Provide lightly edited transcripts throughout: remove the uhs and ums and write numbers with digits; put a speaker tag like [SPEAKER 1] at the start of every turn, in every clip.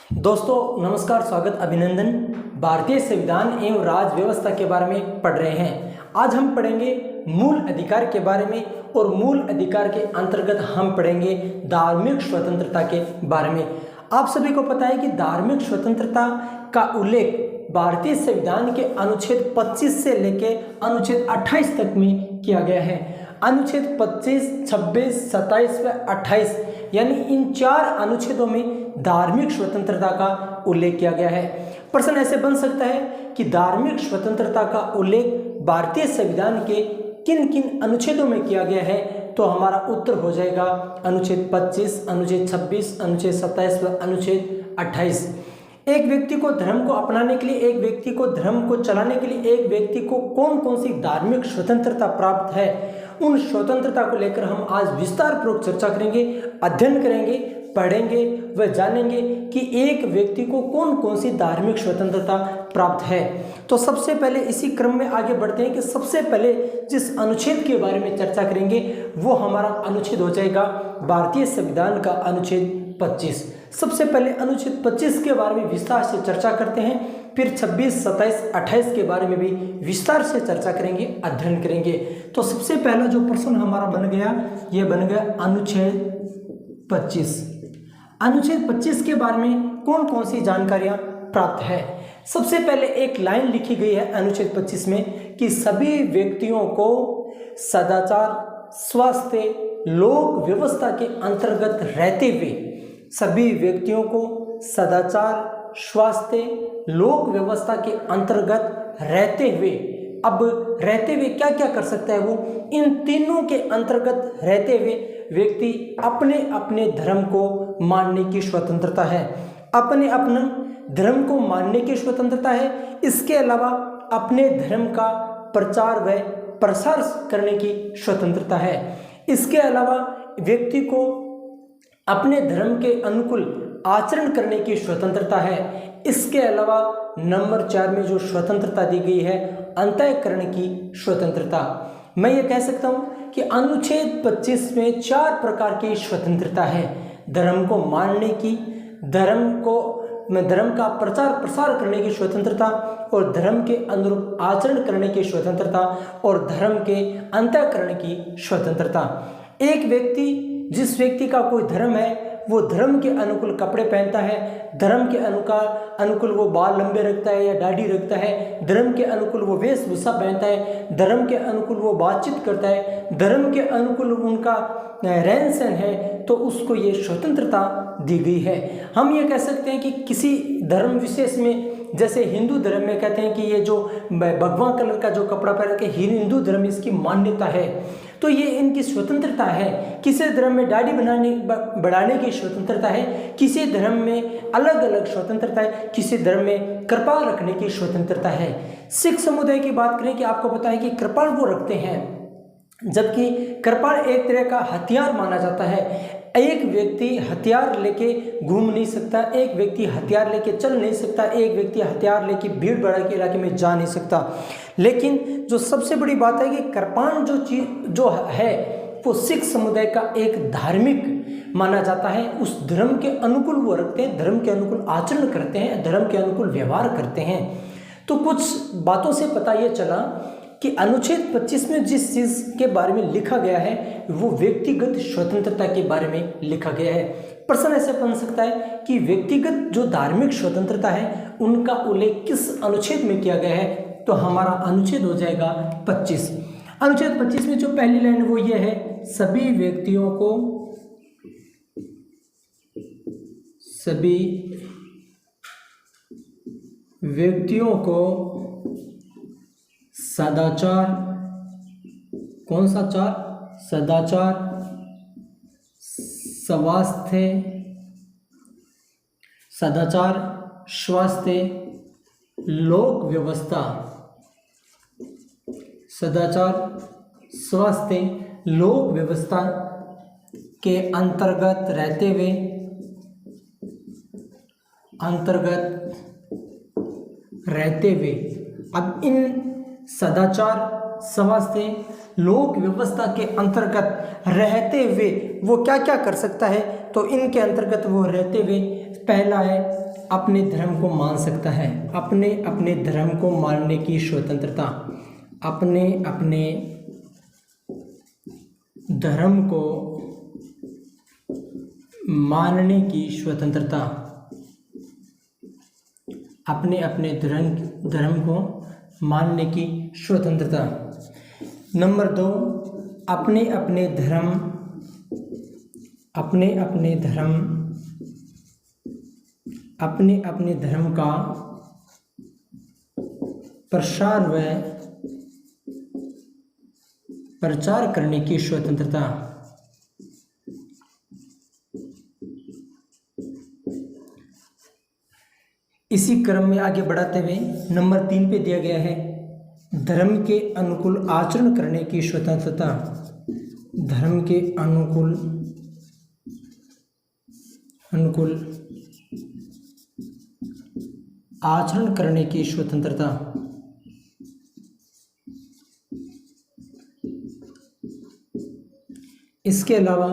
[SPEAKER 1] दोस्तों नमस्कार, स्वागत, अभिनंदन। भारतीय संविधान एवं राज्य व्यवस्था के बारे में पढ़ रहे हैं। आज हम पढ़ेंगे मूल अधिकार के बारे में और मूल अधिकार के अंतर्गत हम पढ़ेंगे धार्मिक स्वतंत्रता के बारे में। आप सभी को पता है कि धार्मिक स्वतंत्रता का उल्लेख भारतीय संविधान के अनुच्छेद 25 से लेकर अनुच्छेद 28 तक में किया गया है। अनुच्छेद 25, 26, 27 व 28 यानी इन 4 अनुच्छेदों में धार्मिक स्वतंत्रता का उल्लेख किया गया है। प्रश्न ऐसे बन सकता है कि धार्मिक स्वतंत्रता का उल्लेख भारतीय संविधान के किन किन अनुच्छेदों में किया गया है, तो हमारा उत्तर हो जाएगा अनुच्छेद 25, अनुच्छेद 26, अनुच्छेद 27 व अनुच्छेद 28। एक व्यक्ति को धर्म को अपनाने के लिए, एक व्यक्ति को धर्म को चलाने के लिए, एक व्यक्ति को कौन कौन सी धार्मिक स्वतंत्रता प्राप्त है, उन स्वतंत्रता को लेकर हम आज विस्तार पूर्वक चर्चा करेंगे, अध्ययन करेंगे, पढ़ेंगे व जानेंगे कि एक व्यक्ति को कौन कौन सी धार्मिक स्वतंत्रता प्राप्त है। तो सबसे पहले इसी क्रम में आगे बढ़ते हैं कि सबसे पहले जिस अनुच्छेद के बारे में चर्चा करेंगे वो हमारा अनुच्छेद हो जाएगा भारतीय संविधान का अनुच्छेद 25। सबसे पहले अनुच्छेद 25 के बारे में विस्तार से चर्चा करते हैं, फिर 26, 27, 28 के बारे में भी विस्तार से चर्चा करेंगे, अध्ययन करेंगे। तो सबसे पहला जो प्रश्न हमारा बन गया, ये बन गया अनुच्छेद 25। अनुच्छेद 25 के बारे में कौन कौन सी जानकारियां प्राप्त है। सबसे पहले एक लाइन लिखी गई है अनुच्छेद 25 में कि सभी व्यक्तियों को सदाचार, स्वास्थ्य, लोक व्यवस्था के अंतर्गत रहते हुए, सभी व्यक्तियों को सदाचार, स्वास्थ्य, लोक व्यवस्था के अंतर्गत रहते हुए, अब रहते हुए क्या क्या कर सकता है वो, इन तीनों के अंतर्गत रहते हुए व्यक्ति अपने अपने धर्म को मानने की स्वतंत्रता है। अपने अपने धर्म को मानने की स्वतंत्रता है। इसके अलावा अपने धर्म का प्रचार व प्रसार करने की स्वतंत्रता है। इसके अलावा व्यक्ति को अपने धर्म के अनुकूल आचरण करने की स्वतंत्रता है। इसके अलावा नंबर 4 में जो स्वतंत्रता दी गई है, अंतःकरण की स्वतंत्रता। मैं ये कह सकता हूँ कि अनुच्छेद 25 में 4 प्रकार की स्वतंत्रता है। धर्म को मानने की, धर्म का प्रचार प्रसार करने की स्वतंत्रता, और धर्म के अनुरूप आचरण करने की स्वतंत्रता, और धर्म के अंतःकरण की स्वतंत्रता। एक व्यक्ति, जिस व्यक्ति का कोई धर्म है, वो धर्म के अनुकूल कपड़े पहनता है, धर्म के अनुकूल वो बाल लंबे रखता है या दाढ़ी रखता है, धर्म के अनुकूल वो वेशभूषा पहनता है, धर्म के अनुकूल वो बातचीत करता है, धर्म के अनुकूल उनका रहन सहन है, तो उसको ये स्वतंत्रता दी गई है। हम ये कह सकते हैं कि किसी धर्म विशेष में, जैसे हिंदू धर्म में कहते हैं कि ये जो भगवा कलर का जो कपड़ा पहन के हिंदू धर्म इसकी मान्यता है, तो ये इनकी स्वतंत्रता है। किसी धर्म में दाढ़ी बढ़ाने की स्वतंत्रता है, किसी धर्म में अलग अलग स्वतंत्रता है, किसी धर्म में कृपाल रखने की स्वतंत्रता है। सिख समुदाय की बात करें कि आपको पता है कि कृपाल वो रखते हैं, जबकि कृपाल एक तरह का हथियार माना जाता है। एक व्यक्ति हथियार लेके घूम नहीं सकता, एक व्यक्ति हथियार लेके चल नहीं सकता, एक व्यक्ति हथियार लेके भीड़ भाड़ के इलाके में जा नहीं सकता। लेकिन जो सबसे बड़ी बात है कि कृपाण जो है वो सिख समुदाय का एक धार्मिक माना जाता है। उस धर्म के अनुकूल वो रखते हैं, धर्म के अनुकूल आचरण करते हैं, धर्म के अनुकूल व्यवहार करते हैं। तो कुछ बातों से पता ये चला कि अनुच्छेद 25 में जिस चीज के बारे में लिखा गया है वो व्यक्तिगत स्वतंत्रता के बारे में लिखा गया है। प्रश्न ऐसे बन सकता है कि व्यक्तिगत जो धार्मिक स्वतंत्रता है उनका उल्लेख किस अनुच्छेद में किया गया है, तो हमारा अनुच्छेद हो जाएगा 25। अनुच्छेद 25 में जो पहली लाइन वो ये है, सभी व्यक्तियों को सदाचार, कौन सा चार, सदाचार, स्वास्थ्य, लोक व्यवस्था, सदाचार, स्वास्थ्य, लोक व्यवस्था के अंतर्गत रहते हुए, अब इन सदाचार, स्वास्थ्य, लोक व्यवस्था के अंतर्गत रहते हुए वो क्या क्या कर सकता है, तो इनके अंतर्गत वो रहते हुए पहला है अपने धर्म को मान सकता है, अपने अपने धर्म को मानने की स्वतंत्रता, अपने अपने धर्म को मानने की स्वतंत्रता, अपने अपने धर्म को मानने की स्वतंत्रता। नंबर 2, अपने अपने धर्म का प्रसार व प्रचार करने की स्वतंत्रता। इसी क्रम में आगे बढ़ाते हुए नंबर 3 पे दिया गया है धर्म के अनुकूल आचरण करने की स्वतंत्रता, धर्म के अनुकूल आचरण करने की स्वतंत्रता। इसके अलावा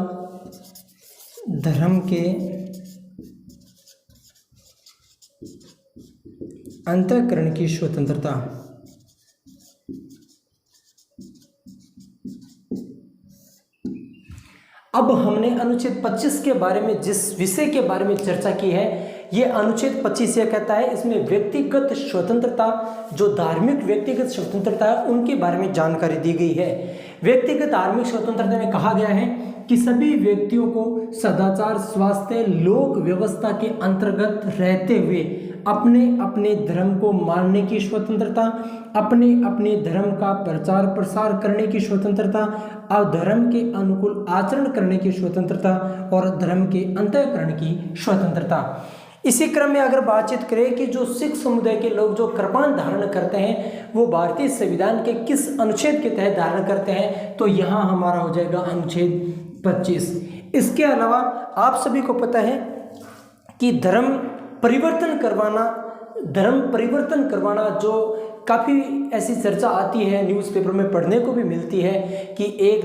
[SPEAKER 1] धर्म के अंतःकरण की स्वतंत्रता। अब हमने अनुच्छेद 25 के बारे में जिस विषय के बारे में चर्चा की है, ये अनुच्छेद 25 यह कहता है इसमें व्यक्तिगत स्वतंत्रता, जो धार्मिक व्यक्तिगत स्वतंत्रता है उनके बारे में जानकारी दी गई है। व्यक्तिगत धार्मिक स्वतंत्रता में कहा गया है कि सभी व्यक्तियों को सदाचार, स्वास्थ्य, लोक व्यवस्था के अंतर्गत रहते हुए अपने अपने धर्म को मानने की स्वतंत्रता, अपने अपने धर्म का प्रचार प्रसार करने की स्वतंत्रता, और धर्म के अनुकूल आचरण करने की स्वतंत्रता और धर्म के अंतःकरण की स्वतंत्रता। इसी क्रम में अगर बातचीत करें कि जो सिख समुदाय के लोग जो कृपाण धारण करते हैं वो भारतीय संविधान के किस अनुच्छेद के तहत धारण करते हैं, तो यहाँ हमारा हो जाएगा अनुच्छेद 25। इसके अलावा आप सभी को पता है कि धर्म परिवर्तन करवाना जो काफ़ी ऐसी चर्चा आती है, न्यूज़पेपर में पढ़ने को भी मिलती है कि एक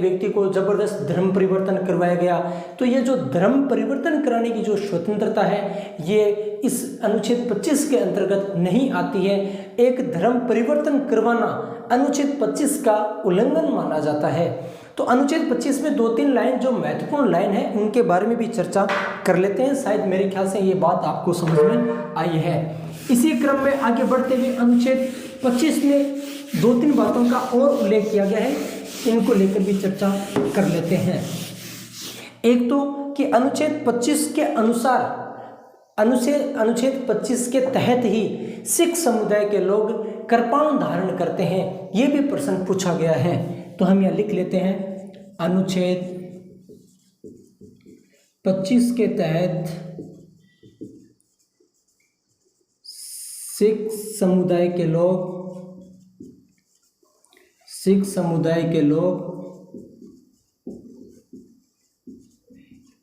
[SPEAKER 1] व्यक्ति को जबरदस्त धर्म परिवर्तन करवाया गया। तो ये जो धर्म परिवर्तन कराने की जो स्वतंत्रता है ये इस अनुच्छेद 25 के अंतर्गत नहीं आती है। एक धर्म परिवर्तन करवाना अनुच्छेद 25 का उल्लंघन माना जाता है। तो अनुच्छेद 25 में 2-3 लाइन जो महत्वपूर्ण लाइन है उनके बारे में भी चर्चा कर लेते हैं। शायद मेरे ख्याल से ये बात आपको समझ में आई है। इसी क्रम में आगे बढ़ते हुए अनुच्छेद 25 में 2-3 बातों का और उल्लेख किया गया है, इनको लेकर भी चर्चा कर लेते हैं। एक तो कि अनुच्छेद 25 के अनुसार अनुच्छेद 25 के तहत ही सिख समुदाय के लोग कृपाण धारण करते हैं, ये भी प्रश्न पूछा गया है। तो हम यहाँ लिख लेते हैं अनुच्छेद 25 के तहत सिख समुदाय के लोग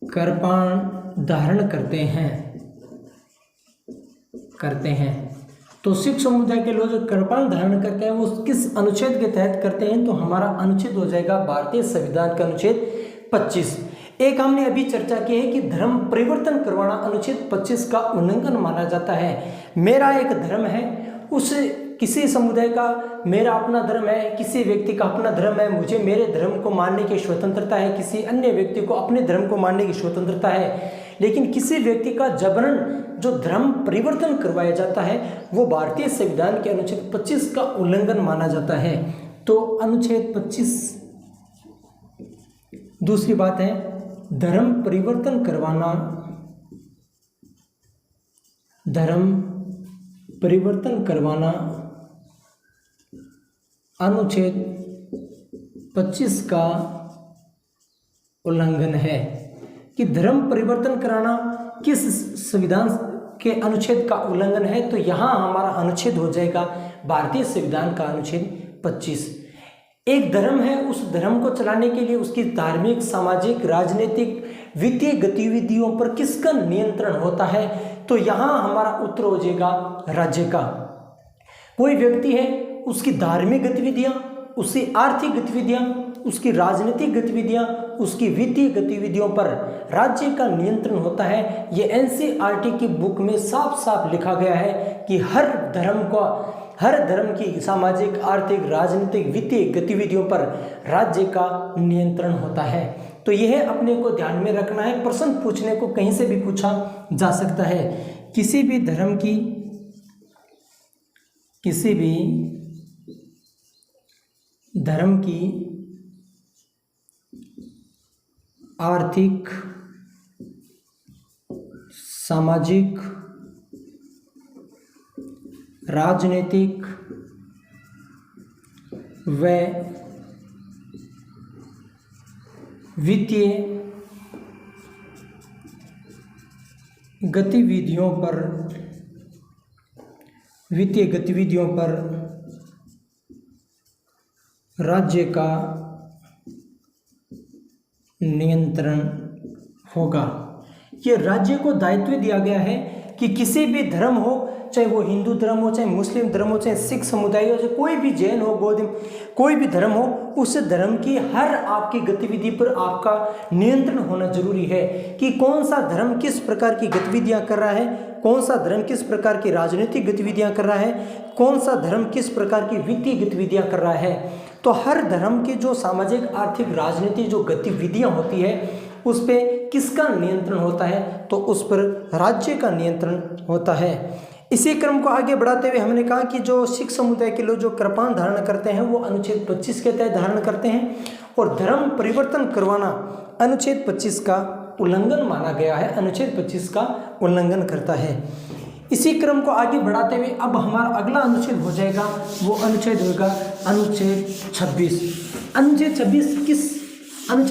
[SPEAKER 1] कृपाण धारण करते हैं। तो सिख समुदाय के लोग जो कृपाण धारण करते हैं वो किस अनुच्छेद के तहत करते हैं, तो हमारा अनुच्छेद हो जाएगा भारतीय संविधान का अनुच्छेद 25। एक हमने अभी चर्चा की है कि धर्म परिवर्तन करवाना अनुच्छेद 25 का उल्लंघन माना जाता है। मेरा एक धर्म है, उस किसी समुदाय का मेरा अपना धर्म है, किसी व्यक्ति का अपना धर्म है, मुझे मेरे धर्म को मानने की स्वतंत्रता है, किसी अन्य व्यक्ति को अपने धर्म को मानने की स्वतंत्रता है। लेकिन किसी व्यक्ति का जबरन जो धर्म परिवर्तन करवाया जाता है वो भारतीय संविधान के अनुच्छेद 25 का उल्लंघन माना जाता है। तो अनुच्छेद 25। दूसरी बात है धर्म परिवर्तन करवाना अनुच्छेद 25 का उल्लंघन है। कि धर्म परिवर्तन कराना किस संविधान के अनुच्छेद का उल्लंघन है, तो यहाँ हमारा अनुच्छेद हो जाएगा भारतीय संविधान का अनुच्छेद 25। एक धर्म है, उस धर्म को चलाने के लिए उसकी धार्मिक, सामाजिक, राजनीतिक, वित्तीय गतिविधियों पर किसका नियंत्रण होता है, तो यहाँ हमारा उत्तर हो जाएगा राज्य का। कोई व्यक्ति है उसकी धार्मिक गतिविधियां, उसकी आर्थिक गतिविधियां, उसकी राजनीतिक गतिविधियां, उसकी वित्तीय गतिविधियों पर राज्य का नियंत्रण होता है। ये एनसीईआरटी की बुक में साफ साफ लिखा गया है कि हर धर्म की सामाजिक, आर्थिक, राजनीतिक, वित्तीय गतिविधियों पर राज्य का नियंत्रण होता है। तो यह अपने को ध्यान में रखना है। प्रश्न पूछने को कहीं से भी पूछा जा सकता है। किसी भी धर्म की आर्थिक, सामाजिक, राजनीतिक व वित्तीय गतिविधियों पर राज्य का नियंत्रण होगा। ये राज्य को दायित्व दिया गया है कि किसी भी धर्म हो, चाहे वो हिंदू धर्म हो, चाहे मुस्लिम धर्म हो, चाहे सिख समुदाय हो, चाहे कोई भी जैन हो, बौद्ध, कोई भी धर्म हो, उस धर्म की हर आपकी गतिविधि पर आपका नियंत्रण होना जरूरी है कि कौन सा धर्म किस प्रकार की गतिविधियां कर रहा है, कौन सा धर्म किस प्रकार की राजनीतिक गतिविधियां कर रहा है, कौन सा धर्म किस प्रकार की वित्तीय गतिविधियां कर रहा है। तो हर धर्म की जो सामाजिक, आर्थिक, राजनीतिक जो गतिविधियां होती है उस पर किसका नियंत्रण होता है, तो उस पर राज्य का नियंत्रण होता है। इसी क्रम को आगे बढ़ाते हुए हमने कहा कि जो सिख समुदाय के लोग जो कृपाण धारण करते हैं वो अनुच्छेद 25 के तहत धारण करते हैं, और धर्म परिवर्तन करवाना अनुच्छेद 25 का उल्लंघन माना गया है, अनुच्छेद 25 का उल्लंघन करता है। इसी क्रम को आगे बढ़ाते हुए अब हमारा अगला अनुच्छेद हो जाएगा, वो अनुच्छेद होगा अनुच्छेद 26। अनुच्छेद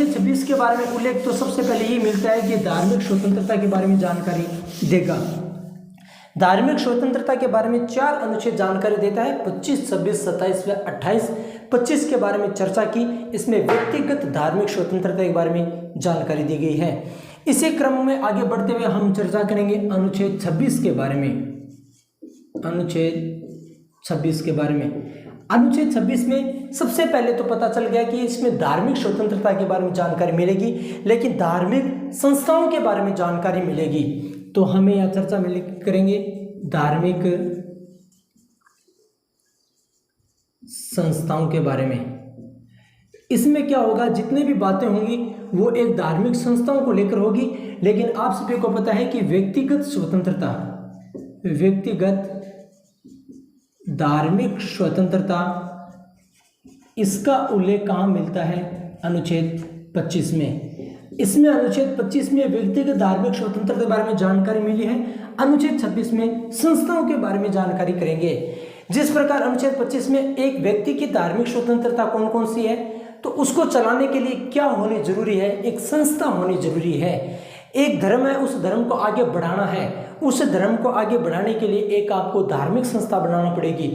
[SPEAKER 1] 26 के बारे में उल्लेख तो सबसे पहले ये मिलता है कि धार्मिक स्वतंत्रता के बारे में जानकारी देगा। धार्मिक स्वतंत्रता के बारे में 4 अनुच्छेद जानकारी देता है, 25, 26, 27 व 28। 25 के बारे में चर्चा की, इसमें व्यक्तिगत धार्मिक स्वतंत्रता के बारे में जानकारी दी गई है। इसी क्रम में आगे बढ़ते हुए हम चर्चा करेंगे अनुच्छेद 26 के बारे में। अनुच्छेद 26 के बारे में, अनुच्छेद 26 में सबसे पहले तो पता चल गया कि इसमें धार्मिक स्वतंत्रता के बारे में जानकारी मिलेगी, लेकिन धार्मिक संस्थाओं के बारे में जानकारी मिलेगी। तो हमें यह चर्चा करेंगे धार्मिक संस्थाओं के बारे में। इसमें क्या होगा, जितनी भी बातें होंगी वो एक धार्मिक संस्थाओं को लेकर होगी, लेकिन आप सभी को पता है कि व्यक्तिगत स्वतंत्रता, व्यक्तिगत धार्मिक स्वतंत्रता, इसका उल्लेख कहाँ मिलता है, अनुच्छेद 25 में। इसमें अनुच्छेद 25 में व्यक्तिगत धार्मिक स्वतंत्रता के बारे में जानकारी मिली है, अनुच्छेद 26 में संस्थाओं के बारे में जानकारी करेंगे। जिस प्रकार अनुच्छेद 25 में एक व्यक्ति की धार्मिक स्वतंत्रता कौन कौन सी है, तो उसको चलाने के लिए क्या होनी जरूरी है, एक संस्था होनी जरूरी है। एक धर्म है, उस धर्म को आगे बढ़ाना है, उस धर्म को आगे बढ़ाने के लिए एक आपको धार्मिक संस्था बनाना पड़ेगी।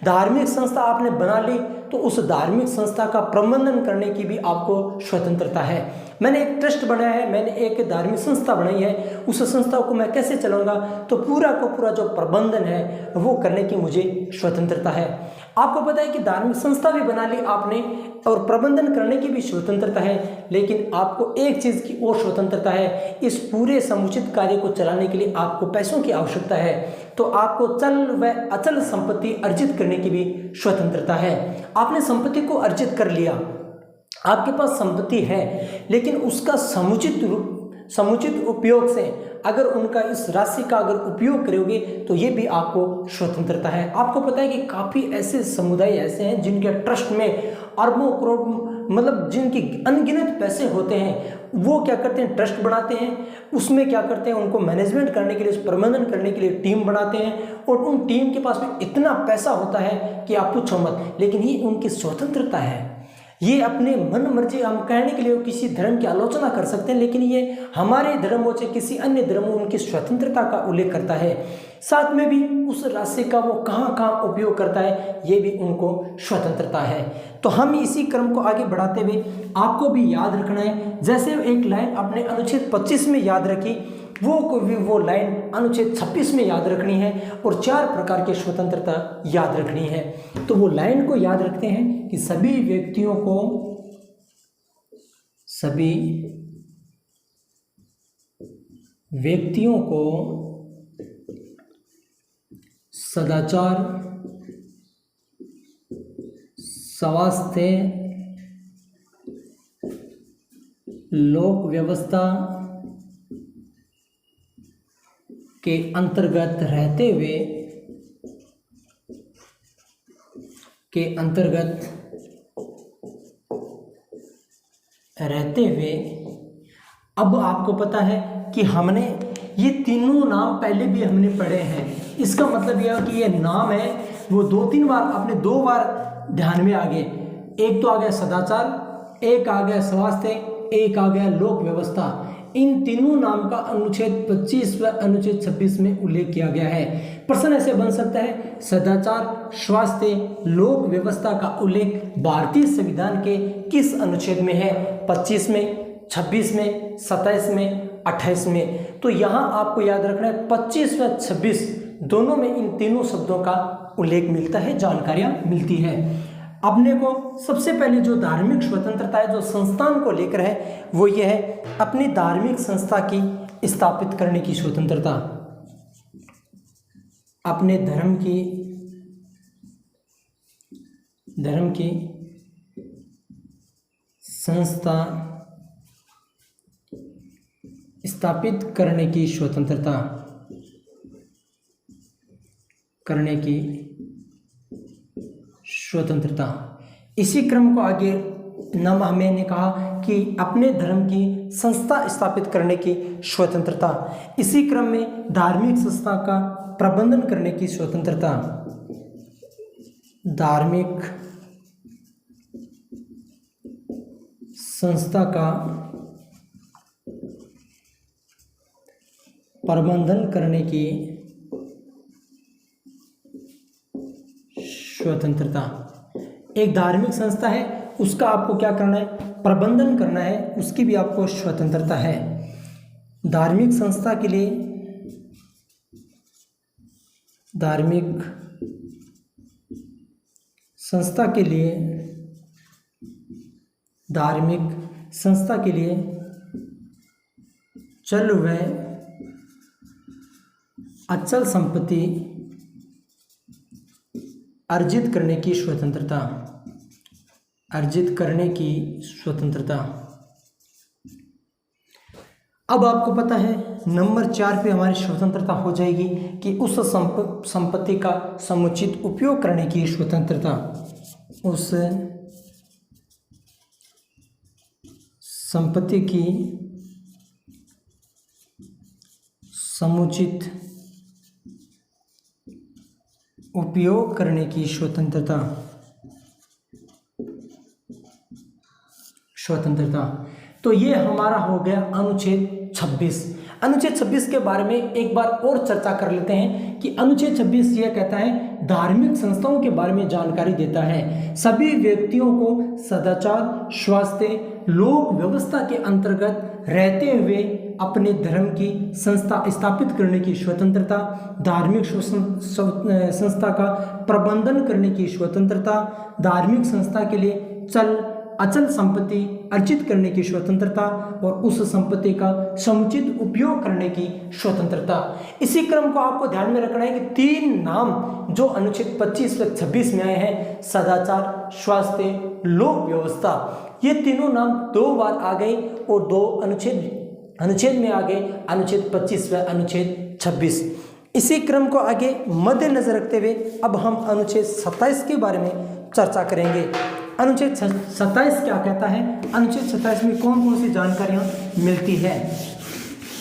[SPEAKER 1] धार्मिक संस्था आपने बना ली तो उस धार्मिक संस्था का प्रबंधन करने की भी आपको स्वतंत्रता है। मैंने एक ट्रस्ट बनाया है, मैंने एक धार्मिक संस्था बनाई है, उस संस्था को मैं कैसे चलाऊंगा, तो पूरा को पूरा जो प्रबंधन है वो करने की मुझे स्वतंत्रता है। आपको पता है कि धार्मिक संस्था भी बना ली आपने और प्रबंधन करने की भी स्वतंत्रता है, लेकिन आपको एक चीज़ की और स्वतंत्रता है, इस पूरे समुचित कार्य को चलाने के लिए आपको पैसों की आवश्यकता है, तो आपको चल व अचल संपत्ति अर्जित करने की भी स्वतंत्रता है। आपने संपत्ति को अर्जित कर लिया, आपके पास संपत्ति है, लेकिन उसका समुचित उपयोग से अगर उनका इस राशि का अगर उपयोग करोगे तो ये भी आपको स्वतंत्रता है। आपको पता है कि काफ़ी ऐसे समुदाय ऐसे हैं जिनके ट्रस्ट में अरबों करोड़ मतलब जिनकी अनगिनत पैसे होते हैं, वो क्या करते हैं, ट्रस्ट बनाते हैं, उसमें क्या करते हैं, उनको मैनेजमेंट करने के लिए, प्रबंधन करने के लिए टीम बनाते हैं, और उन टीम के पास में इतना पैसा होता है कि आप पूछो मत। लेकिन ये उनकी स्वतंत्रता है, ये अपने मन मर्जी, हम कहने के लिए किसी धर्म की आलोचना कर सकते हैं, लेकिन ये हमारे धर्मों से किसी अन्य धर्मों उनकी स्वतंत्रता का उल्लेख करता है। साथ में भी उस राशि का वो कहाँ कहाँ उपयोग करता है, ये भी उनको स्वतंत्रता है। तो हम इसी क्रम को आगे बढ़ाते हुए आपको भी याद रखना है, जैसे एक लाइन अपने अनुच्छेद 25 में याद रखी, वो लाइन अनुच्छेद 26 में याद रखनी है और 4 प्रकार की स्वतंत्रता याद रखनी है। तो वो लाइन को याद रखते हैं कि सभी व्यक्तियों को सदाचार, स्वास्थ्य, लोक व्यवस्था के अंतर्गत रहते हुए अब आपको पता है कि हमने ये तीनों नाम पहले भी हमने पढ़े हैं। इसका मतलब यह कि ये नाम है वो 2-3 बार, आपने 2 बार ध्यान में आ गए। एक तो आ गया सदाचार, एक आ गया स्वास्थ्य, एक आ गया लोक व्यवस्था। इन तीनों नाम का अनुच्छेद 25 व अनुच्छेद 26 में उल्लेख किया गया है। प्रश्न ऐसे बन सकता है, सदाचार, स्वास्थ्य, लोक व्यवस्था का उल्लेख भारतीय संविधान के किस अनुच्छेद में है? 25 में, 26 में, 27 में, 28 में। तो यहाँ आपको याद रखना है 25 व 26 दोनों में इन तीनों शब्दों का उल्लेख मिलता है, जानकारियाँ मिलती है। अपने को सबसे पहले जो धार्मिक स्वतंत्रता है जो संस्थान को लेकर है वो ये है अपनी धार्मिक संस्था की स्थापित करने की स्वतंत्रता। अपने धर्म की संस्था स्थापित करने की स्वतंत्रता। इसी क्रम को आगे मैंने कहा कि अपने धर्म की संस्था स्थापित करने की स्वतंत्रता। इसी क्रम में धार्मिक संस्था का प्रबंधन करने की स्वतंत्रता। धार्मिक संस्था का प्रबंधन करने की स्वतंत्रता। एक धार्मिक संस्था है उसका आपको क्या करना है? प्रबंधन करना है, उसकी भी आपको स्वतंत्रता है। धार्मिक संस्था के लिए चल व अचल संपत्ति अर्जित करने की स्वतंत्रता। अब आपको पता है नंबर 4 पे हमारी स्वतंत्रता हो जाएगी कि उस संपत्ति का समुचित उपयोग करने की स्वतंत्रता। उस संपत्ति की समुचित उपयोग करने की स्वतंत्रता। तो ये हमारा हो गया अनुच्छेद 26। अनुच्छेद 26 के बारे में एक बार और चर्चा कर लेते हैं कि अनुच्छेद 26 ये कहता है धार्मिक संस्थाओं के बारे में जानकारी देता है। सभी व्यक्तियों को सदाचार, स्वास्थ्य, लोक व्यवस्था के अंतर्गत रहते हुए अपने धर्म की संस्था स्थापित करने की स्वतंत्रता। धार्मिक संस्था का प्रबंधन करने की स्वतंत्रता। धार्मिक संस्था के लिए अचल संपत्ति अर्जित करने की स्वतंत्रता और उस संपत्ति का समुचित उपयोग करने की स्वतंत्रता। इसी क्रम को आपको ध्यान में रखना है कि 3 नाम जो अनुच्छेद 25 व 26 में आए हैं, सदाचार, स्वास्थ्य, लोक व्यवस्था, ये तीनों नाम 2 बार आ गए और 2 अनुच्छेद में आ गए, अनुच्छेद 25 व अनुच्छेद 26। इसी क्रम को आगे मद्देनजर रखते हुए अब हम अनुच्छेद 27 के बारे में चर्चा करेंगे। अनुच्छेद 27 क्या कहता है? अनुच्छेद 27 में कौन कौन सी जानकारियाँ मिलती है?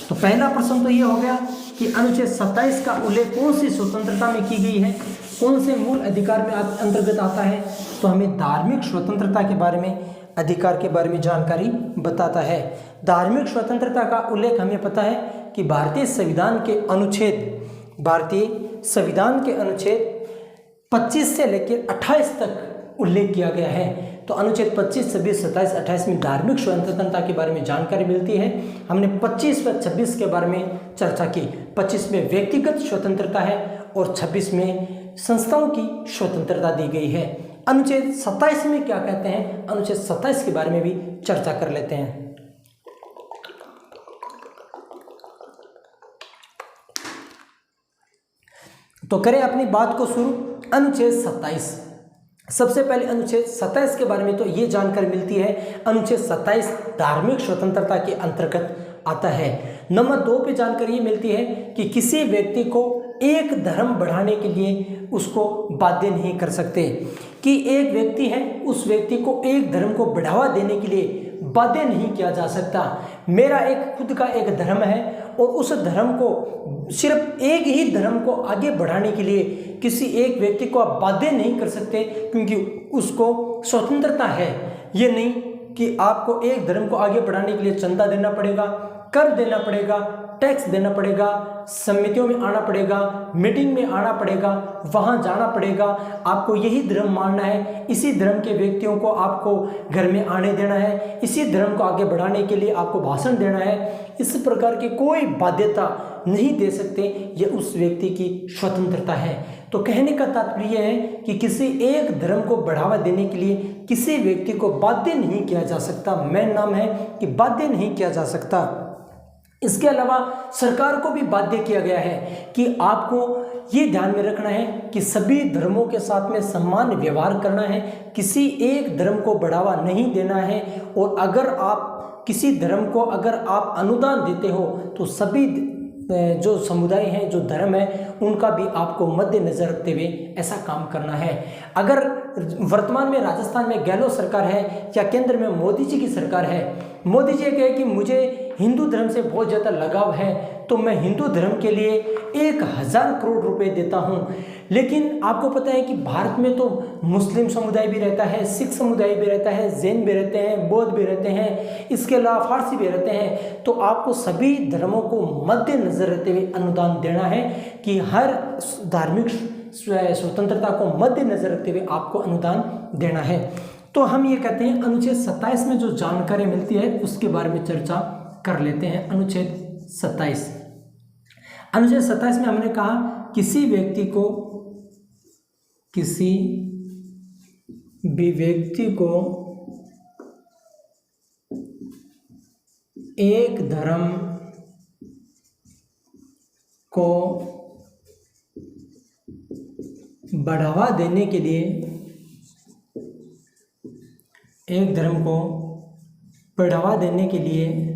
[SPEAKER 1] तो पहला प्रश्न तो ये हो गया कि अनुच्छेद 27 का उल्लेख कौन सी स्वतंत्रता में की गई है, कौन से मूल अधिकार में अंतर्गत आता है? तो हमें धार्मिक स्वतंत्रता के बारे में, अधिकार के बारे में जानकारी बताता है। धार्मिक स्वतंत्रता का उल्लेख हमें पता है कि भारतीय संविधान के अनुच्छेद 25 से लेकर 28 तक उल्लेख किया गया है। तो तो अनुच्छेद 25, 26, 27, 28 में धार्मिक स्वतंत्रता के बारे में जानकारी मिलती है। हमने 25 व 26 के बारे में चर्चा की। 25 में व्यक्तिगत स्वतंत्रता है और 26 में संस्थाओं की स्वतंत्रता दी गई है। अनुच्छेद 27 में क्या कहते हैं, अनुच्छेद 27 के बारे में भी चर्चा कर लेते हैं। तो करें अपनी बात को शुरू। अनुच्छेद 27, सबसे पहले अनुच्छेद 27 के बारे में तो ये जानकारी मिलती है, अनुच्छेद 27 धार्मिक स्वतंत्रता के अंतर्गत आता है। नंबर 2 पे जानकारी ये मिलती है कि किसी व्यक्ति को एक धर्म बढ़ाने के लिए उसको बाध्य नहीं कर सकते, कि एक व्यक्ति है उस व्यक्ति को एक धर्म को बढ़ावा देने के लिए बाध्य नहीं किया जा सकता। मेरा एक खुद का एक धर्म है और उस धर्म को, सिर्फ एक ही धर्म को आगे बढ़ाने के लिए किसी एक व्यक्ति को आप बाध्य नहीं कर सकते, क्योंकि उसको स्वतंत्रता है। ये नहीं कि आपको एक धर्म को आगे बढ़ाने के लिए चंदा देना पड़ेगा, कर देना पड़ेगा, टैक्स देना पड़ेगा, समितियों में आना पड़ेगा, मीटिंग में आना पड़ेगा, वहाँ जाना पड़ेगा, आपको यही धर्म मानना है, इसी धर्म के व्यक्तियों को आपको घर में आने देना है, इसी धर्म को आगे बढ़ाने के लिए आपको भाषण देना है। इस प्रकार की कोई बाध्यता नहीं दे सकते, ये उस व्यक्ति की स्वतंत्रता है। तो कहने का तात्पर्य है कि किसी एक धर्म को बढ़ावा देने के लिए किसी व्यक्ति को बाध्य नहीं किया जा सकता। मेन नाम है कि बाध्य नहीं किया जा सकता। इसके अलावा सरकार को भी बाध्य किया गया है कि आपको ये ध्यान में रखना है कि सभी धर्मों के साथ में समान व्यवहार करना है, किसी एक धर्म को बढ़ावा नहीं देना है, और अगर आप किसी धर्म को अगर आप अनुदान देते हो तो सभी जो समुदाय हैं, जो धर्म है, उनका भी आपको मद्देनजर रखते हुए ऐसा काम करना है। अगर वर्तमान में राजस्थान में गहलोत सरकार है या केंद्र में मोदी जी की सरकार है, मोदी जी कहे कि मुझे हिंदू धर्म से बहुत ज़्यादा लगाव है तो मैं हिंदू धर्म के लिए 1000 करोड़ रुपए देता हूँ, लेकिन आपको पता है कि भारत में तो मुस्लिम समुदाय भी रहता है, सिख समुदाय भी रहता है, जैन भी रहते हैं, बौद्ध भी रहते हैं, इसके अलावा फारसी भी रहते हैं। तो आपको सभी धर्मों को मद्देनजर रखते हुए अनुदान देना है कि हर धार्मिक स्वतंत्रता को मद्देनजर रखते हुए आपको अनुदान देना है। तो हम ये कहते हैं अनुच्छेद 27 में जो जानकारी मिलती है उसके बारे में चर्चा कर लेते हैं। अनुच्छेद 27, अनुच्छेद 27 में हमने कहा किसी व्यक्ति को, किसी भी व्यक्ति को एक धर्म को बढ़ावा देने के लिए, एक धर्म को बढ़ावा देने के लिए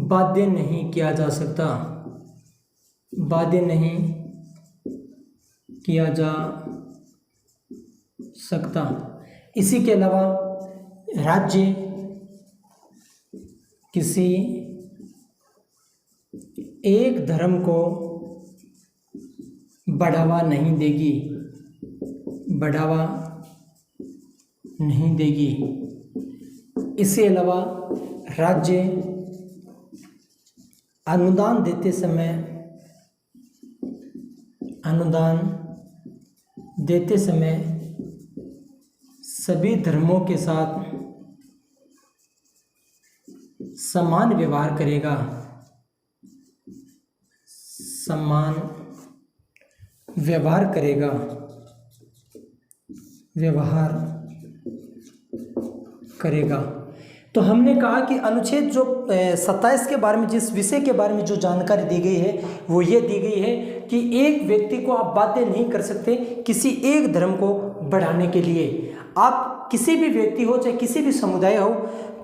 [SPEAKER 1] बाध्य नहीं किया जा सकता, बाध्य नहीं किया जा सकता। इसी के अलावा राज्य किसी एक धर्म को बढ़ावा नहीं देगी, बढ़ावा नहीं देगी। इसके अलावा राज्य अनुदान देते समय, अनुदान देते समय सभी धर्मों के साथ समान व्यवहार करेगा, समान व्यवहार करेगा, व्यवहार करेगा। तो हमने कहा कि अनुच्छेद जो 27 के बारे में, जिस विषय के बारे में जो जानकारी दी गई है वो ये दी गई है कि एक व्यक्ति को आप बाध्य नहीं कर सकते किसी एक धर्म को बढ़ाने के लिए। आप किसी भी व्यक्ति हो, चाहे किसी भी समुदाय हो,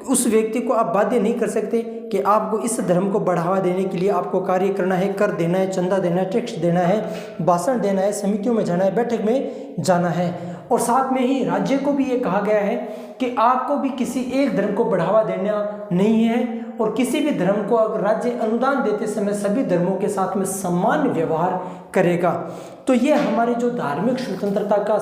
[SPEAKER 1] उस व्यक्ति को आप बाध्य नहीं कर सकते कि आपको इस धर्म को बढ़ावा देने के लिए आपको कार्य करना है, कर देना है, चंदा देना है, टैक्स देना है, भाषण देना है, समितियों में जाना है, बैठक में जाना है। और साथ में ही राज्य को भी ये कहा गया है कि आपको भी किसी एक धर्म को बढ़ावा देना नहीं है, और किसी भी धर्म को अगर राज्य अनुदान देते समय सभी धर्मों के साथ में समान व्यवहार करेगा। तो ये हमारी जो धार्मिक स्वतंत्रता का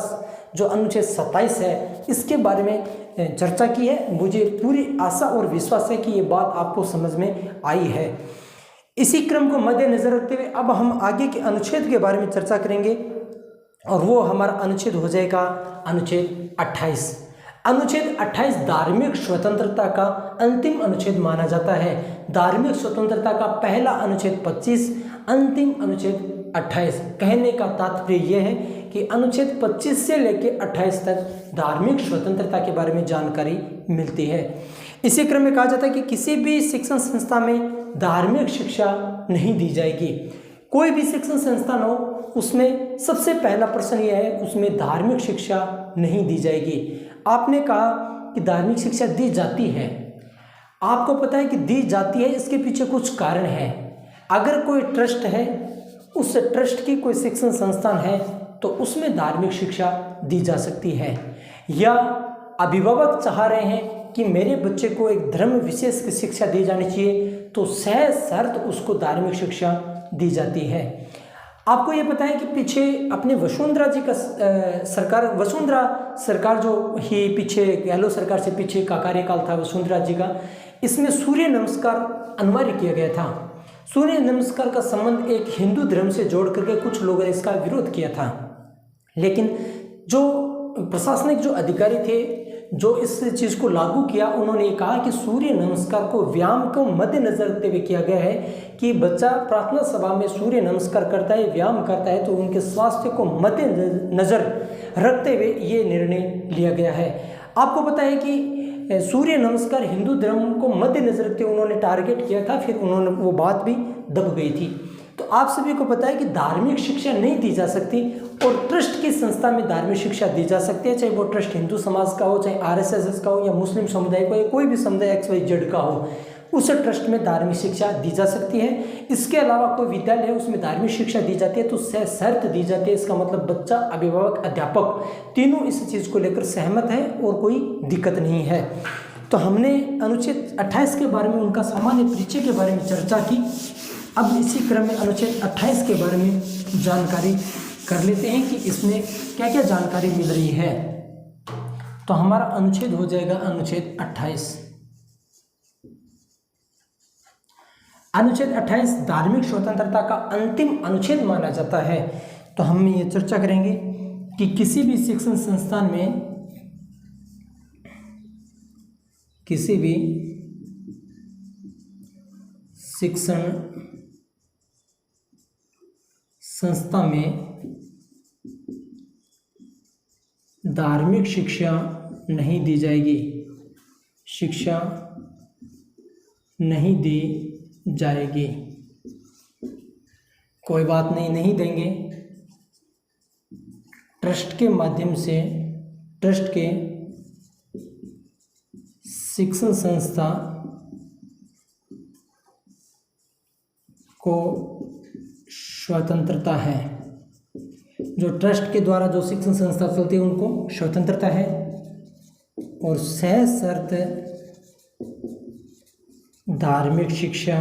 [SPEAKER 1] जो अनुच्छेद 27 है इसके बारे में चर्चा की है। मुझे पूरी आशा और विश्वास है कि ये बात आपको समझ में आई है। इसी क्रम को मद्देनजर रखते हुए अब हम आगे के अनुच्छेद के बारे में चर्चा करेंगे, और वो हमारा अनुच्छेद हो जाएगा अनुच्छेद 28। अनुच्छेद 28 धार्मिक स्वतंत्रता का अंतिम अनुच्छेद माना जाता है। धार्मिक स्वतंत्रता का पहला अनुच्छेद 25, अंतिम अनुच्छेद 28। कहने का तात्पर्य यह है कि अनुच्छेद 25 से लेकर 28 तक धार्मिक स्वतंत्रता के बारे में जानकारी मिलती है। इसी क्रम में कहा जाता है कि किसी भी शिक्षण संस्था में धार्मिक शिक्षा नहीं दी जाएगी। कोई भी शिक्षण संस्थान हो उसमें सबसे पहला प्रश्न यह है, उसमें धार्मिक शिक्षा नहीं दी जाएगी। आपने कहा कि धार्मिक शिक्षा दी जाती है, आपको पता है कि दी जाती है, इसके पीछे कुछ कारण है। अगर कोई ट्रस्ट है, उस ट्रस्ट की कोई शिक्षण संस्थान है तो उसमें धार्मिक शिक्षा दी जा सकती है। या अभिभावक चाह रहे हैं कि मेरे बच्चे को एक धर्म विशेष की शिक्षा दी जानी चाहिए तो सहशर्त उसको धार्मिक शिक्षा दी जाती है। आपको ये पता है कि पीछे अपने वसुंधरा जी का वसुंधरा सरकार जो ही पीछे गहलोत सरकार से पीछे का कार्यकाल था वसुंधरा जी का, इसमें सूर्य नमस्कार अनिवार्य किया गया था। सूर्य नमस्कार का संबंध एक हिंदू धर्म से जोड़ करके कुछ लोगों ने इसका विरोध किया था, लेकिन जो प्रशासनिक जो अधिकारी थे जो इस चीज़ को लागू किया, उन्होंने कहा कि सूर्य नमस्कार को व्यायाम को मद्देनजर रखते हुए किया गया है कि बच्चा प्रार्थना सभा में सूर्य नमस्कार करता है, व्यायाम करता है, तो उनके स्वास्थ्य को मद्देनजर रखते हुए ये निर्णय लिया गया है। आपको पता है कि सूर्य नमस्कार हिंदू धर्म को मद्देनजर रखते हुए उन्होंने टारगेट किया था, फिर उन्होंने वो बात भी दब गई थी। तो आप सभी को पता है कि धार्मिक शिक्षा नहीं दी जा सकती और ट्रस्ट की संस्था में धार्मिक शिक्षा दी जा सकती है, चाहे वो ट्रस्ट हिंदू समाज का हो, चाहे आरएसएस का हो, या मुस्लिम समुदाय का, या कोई भी समुदाय XYZ का हो, उस ट्रस्ट में धार्मिक शिक्षा दी जा सकती है। इसके अलावा कोई विद्यालय है उसमें धार्मिक शिक्षा दी जाती है तो सहशर्त दी जाती है। इसका मतलब बच्चा, अभिभावक, अध्यापक तीनों इस चीज़ को लेकर सहमत है और कोई दिक्कत नहीं है। तो हमने अनुच्छेद 28 के बारे में, उनका सामान्य परिचय के बारे में चर्चा की। अब इसी क्रम में अनुच्छेद 28 के बारे में जानकारी कर लेते हैं कि इसमें क्या क्या जानकारी मिल रही है। तो हमारा अनुच्छेद हो जाएगा अनुच्छेद 28। अनुच्छेद 28 धार्मिक स्वतंत्रता का अंतिम अनुच्छेद माना जाता है। तो हम ये चर्चा करेंगे कि किसी भी शिक्षण संस्थान में, किसी भी शिक्षण संस्था में धार्मिक शिक्षा नहीं दी जाएगी, शिक्षा नहीं दी जाएगी। कोई बात नहीं, नहीं देंगे। ट्रस्ट के माध्यम से, ट्रस्ट के शिक्षण संस्था को स्वतंत्रता है। जो ट्रस्ट के द्वारा जो शिक्षण संस्था चलती है उनको स्वतंत्रता है और सहशर्त धार्मिक शिक्षा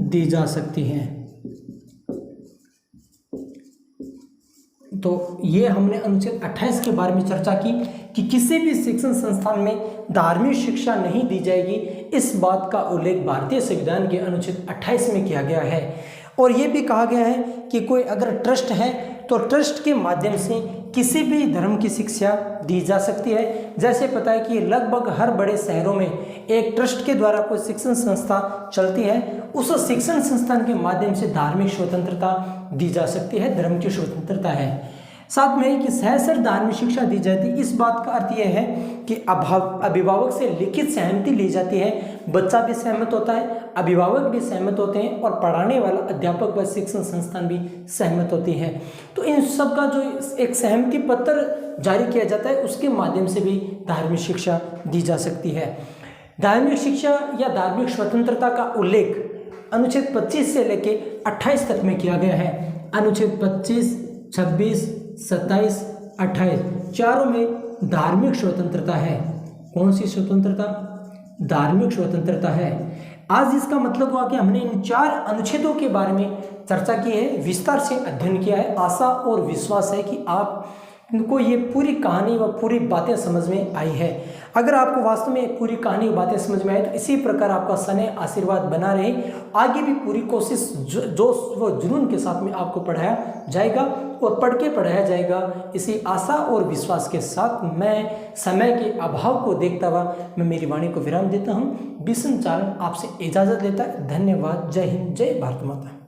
[SPEAKER 1] दी जा सकती है। तो ये हमने अनुच्छेद 28 के बारे में चर्चा की कि किसी भी शिक्षण संस्थान में धार्मिक शिक्षा नहीं दी जाएगी। इस बात का उल्लेख भारतीय संविधान के अनुच्छेद 28 में किया गया है। और ये भी कहा गया है कि कोई अगर ट्रस्ट है तो ट्रस्ट के माध्यम से किसी भी धर्म की शिक्षा दी जा सकती है। जैसे पता है कि लगभग हर बड़े शहरों में एक ट्रस्ट के द्वारा कोई शिक्षण संस्था चलती है, उस शिक्षण संस्थान के माध्यम से धार्मिक स्वतंत्रता दी जा सकती है, धर्म की स्वतंत्रता है। साथ में कि सहसर धार्मिक शिक्षा दी जाती है, इस बात का अर्थ यह है कि अभिभावक से लिखित सहमति ली जाती है, बच्चा भी सहमत होता है, अभिभावक भी सहमत होते हैं और पढ़ाने वाला अध्यापक व शिक्षण संस्थान भी सहमत होती है। तो इन सब का जो एक सहमति पत्र जारी किया जाता है उसके माध्यम से भी धार्मिक शिक्षा दी जा सकती है। धार्मिक शिक्षा या धार्मिक स्वतंत्रता का उल्लेख अनुच्छेद 25 से लेके 28 तक में किया गया है। अनुच्छेद 25, 26, 27, 28 चारों में धार्मिक स्वतंत्रता है। कौन सी स्वतंत्रता? धार्मिक स्वतंत्रता है। आज इसका मतलब हुआ कि हमने इन 4 अनुच्छेदों के बारे में चर्चा की है, विस्तार से अध्ययन किया है। आशा और विश्वास है कि आप इनको ये पूरी कहानी व पूरी बातें समझ में आई है। अगर आपको वास्तव में पूरी कहानी व बातें समझ में आए तो इसी प्रकार आपका स्नेह आशीर्वाद बना रहे, आगे भी पूरी कोशिश जोश व जुनून के साथ में आपको पढ़ाया जाएगा और पढ़ के पढ़ाया जाएगा। इसी आशा और विश्वास के साथ मैं समय के अभाव को देखता हुआ मैं मेरी वाणी को विराम देता हूँ। बिशन चारण आपसे इजाज़त लेता है। धन्यवाद। जय हिंद, जय भारत माता।